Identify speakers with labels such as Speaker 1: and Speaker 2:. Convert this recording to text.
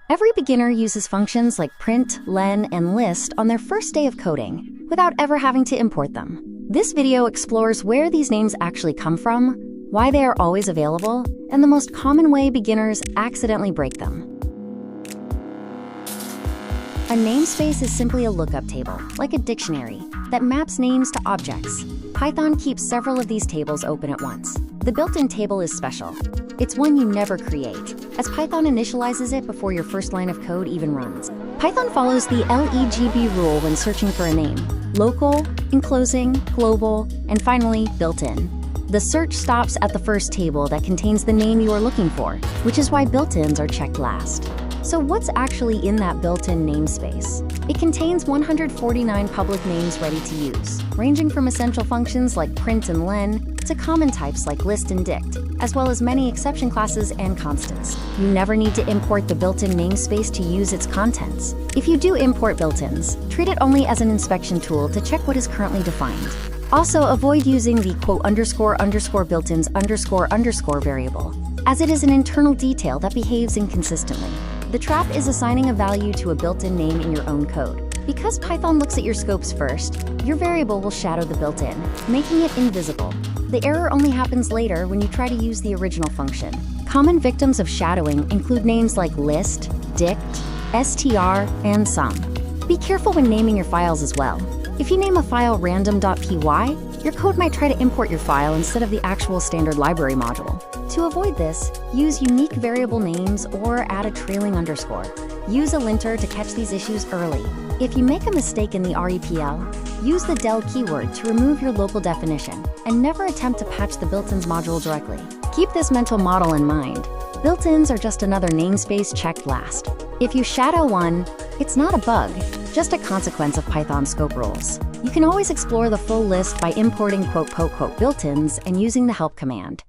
Speaker 1: Every beginner uses functions like print, len, and list on their first day of coding without ever having to import them. This video explores where these names actually come from, why they are always available, and the most common way beginners accidentally break them. A namespace is simply a lookup table, like a dictionary, that maps names to objects. Python keeps several of these tables open at once. The built-in table is special. It's one you never create, as Python initializes it before your first line of code even runs. Python follows the LEGB rule when searching for a name: local, enclosing, global, and finally, built-in. The search stops at the first table that contains the name you are looking for, which is why built-ins are checked last. So what's actually in that built-in namespace? It contains 149 public names ready to use, ranging from essential functions like print and len to common types like list and dict, as well as many exception classes and constants. You never need to import the built-in namespace to use its contents. If you do import built-ins, treat it only as an inspection tool to check what is currently defined. Also, avoid using the quote __ built-ins __ variable, as it is an internal detail that behaves inconsistently. The trap is assigning a value to a built-in name in your own code. Because Python looks at your scopes first, your variable will shadow the built-in, making it invisible. The error only happens later when you try to use the original function. Common victims of shadowing include names like list, dict, str, and sum. Be careful when naming your files as well. If you name a file random.py, your code might try to import your file instead of the actual standard library module. To avoid this, use unique variable names or add a trailing underscore. Use a linter to catch these issues early. If you make a mistake in the REPL, use the del keyword to remove your local definition, and never attempt to patch the built-ins module directly. Keep this mental model in mind. Built-ins are just another namespace checked last. If you shadow one, it's not a bug, just a consequence of Python's scope rules. You can always explore the full list by importing .. built-ins and using the help command.